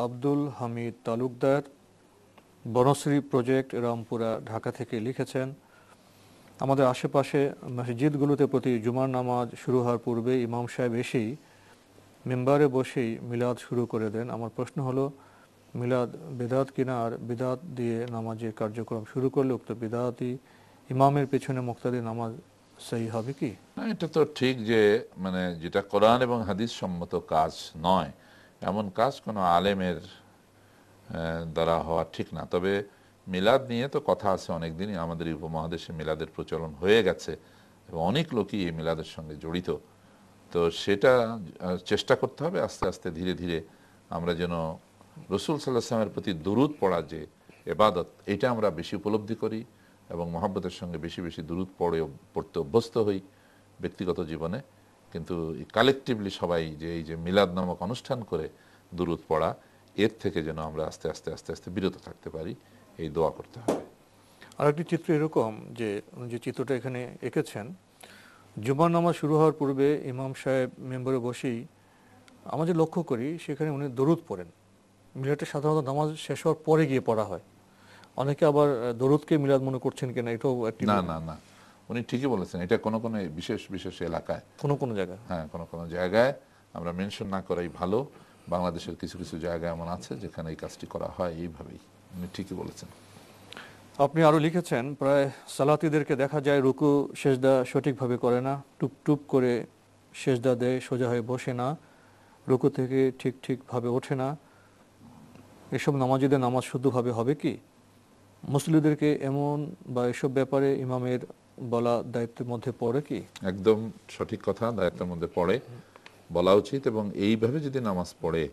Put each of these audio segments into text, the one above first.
Abdul Hamid Talukdar, Banasree project, Rampura, Dhaka থেকে লিখেছেন, আমাদের আশেপাশে মসজিদগুলোতে প্রতি জুমার নামাজ শুরু হওয়ার পূর্বে ইমাম সাহেব এসেই মেম্বারে বসেই মিলাদ শুরু করে দেন। আমার প্রশ্ন হলো, মিলাদ বিদআত কিনা, আর বিদআত দিয়ে নামাজের কার্যক্রম শুরু করলে উক্ত বিদআতি ইমামের পেছনে মুক্তাদি নামাজ সহি হবে কি? না, এটা তো ঠিক যে মানে যেটা কোরআন এবং হাদিস সম্মত কাজ নয় এমন কাজ কোনো আলেমের দ্বারা হওয়া ঠিক না। তবে মিলাদ নিয়ে তো কথা আছে অনেক দিনই, আমাদের এই উপমহাদেশে মিলাদের প্রচলন হয়ে গেছে এবং অনেক লোকই এই মিলাদের সঙ্গে জড়িত। তো সেটা চেষ্টা করতে হবে আস্তে আস্তে ধীরে ধীরে আমরা যেন রসুল সাল্লাল্লাহু আলাইহি ওয়াসাল্লামের প্রতি দুরূদ পড়া যে ইবাদত, এটা আমরা বেশি উপলব্ধি করি এবং মহব্বতের সঙ্গে বেশি বেশি দুরূদ পড়তে অভ্যস্ত হই ব্যক্তিগত জীবনে। কিন্তু কালেকটিভলি সবাই যে এই যে মিলাদ নামক অনুষ্ঠান করে দুরূদ পড়া, এর থেকে যেন আমরা আস্তে আস্তে আস্তে আস্তে বিরত থাকতে পারি, এই দোয়া করতে হবে। আরেকটি চিত্র এরকম যে চিত্রটা এখানে এঁকেছেন, জুমার নামাজ শুরু হওয়ার পূর্বে ইমাম সাহেব মেম্বারে বসেই আমরা যে লক্ষ্য করি সেখানে উনি দরুদ পড়েন। মিলাদটা সাধারণত নামাজ শেষ হওয়ার পরে গিয়ে পড়া হয়। অনেকে আবার দরুদকে মিলাদ মনে করছেন কিনা, এটাও একটি। না না না, উনি ঠিকই বলেছেন, এটা কোনো কোনো বিশেষ বিশেষ এলাকায়, কোনো কোনো জায়গায়, হ্যাঁ কোনো কোনো জায়গায় আমরা মেনশন না করাই ভালো। বাংলাদেশের কিছু কিছু জায়গা এমন আছে যেখানে এই কাজটি করা হয় এইভাবেই। উনি ঠিকই বলেছেন। আপনি আরো লিখেছেন, প্রায় সালাতিদেরকে দেখা যায় রুকু সেজদা সঠিকভাবে করে না, টুপ টুপ করে সেজদা দেয়, সোজা হয়ে বসে না, রুকু থেকে ঠিকভাবে ওঠে না। এসব নামাজিদের নামাজ শুদ্ধভাবে হবে কি? মুসলিমদেরকে এমন বা এসব ব্যাপারে ইমামের বলা দায়িত্বের মধ্যে পড়ে কি? একদম সঠিক কথা, দায়িত্বের মধ্যে পড়ে, বলা উচিত। এবং এইভাবে যদি নামাজ পড়ে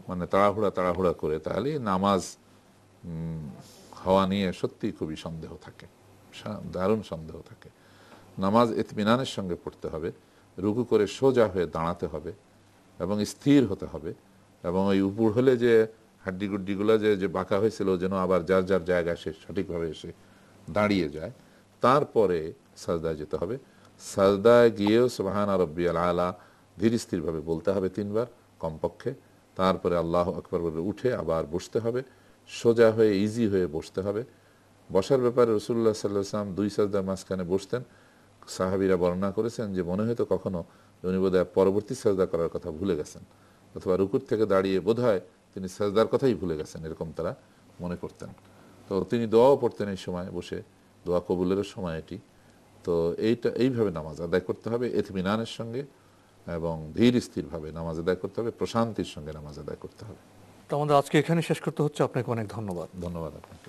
মানে তাড়াহুড়া করে, তাহলে নামাজ হওয়া নিয়ে সত্যি খুবই সন্দেহ থাকে, দারুণ সন্দেহ থাকে। নামাজ ইতমিনানের সঙ্গে পড়তে হবে, রুকু করে সোজা হয়ে দাঁড়াতে হবে এবং স্থির হতে হবে। এবং ওই উপর হলে যে হাড্ডি গুড্ডিগুলো যে বাঁকা হয়েছিল যেন আবার যার যার জায়গায় সে সঠিকভাবে এসে দাঁড়িয়ে যায়। তারপরে সাজদায় যেতে হবে। সাজদায় গিয়েও সুবহান রাব্বিয়াল আলা ধীর স্থিরভাবে বলতে হবে 3 বার কমপক্ষে। তারপরে আল্লাহু আকবার বলে উঠে আবার বসতে হবে, সোজা হয়ে ইজি হয়ে বসতে হবে। বসার ব্যাপারে রাসূলুল্লাহ সাল্লাল্লাহু আলাইহি ওয়াসাল্লাম 2 সাজদার মাঝখানে বসতেন। সাহাবীরা বর্ণনা করেছেন যে মনে হতো কখনো উনি বোধহয় পরবর্তী সাজদা করার কথা ভুলে গেছেন, অথবা রুকুর থেকে দাঁড়িয়ে বোধহয় তিনি সাজদার কথাই ভুলে গেছেন, এরকম তারা মনে করতেন। তো তিনি দোয়াও পড়তেন এই সময় বসে, দোয়া কবুলের সময় এটি। তো এইভাবে নামাজ আদায় করতে হবে ইতমিনানের সঙ্গে এবং ধীর স্থিরভাবে নামাজ আদায় করতে হবে, প্রশান্তির সঙ্গে নামাজ আদায় করতে হবে। তো আমাদের আজকে এখানে শেষ করতে হচ্ছে। আপনাকে অনেক ধন্যবাদ। ধন্যবাদ আপনাকে।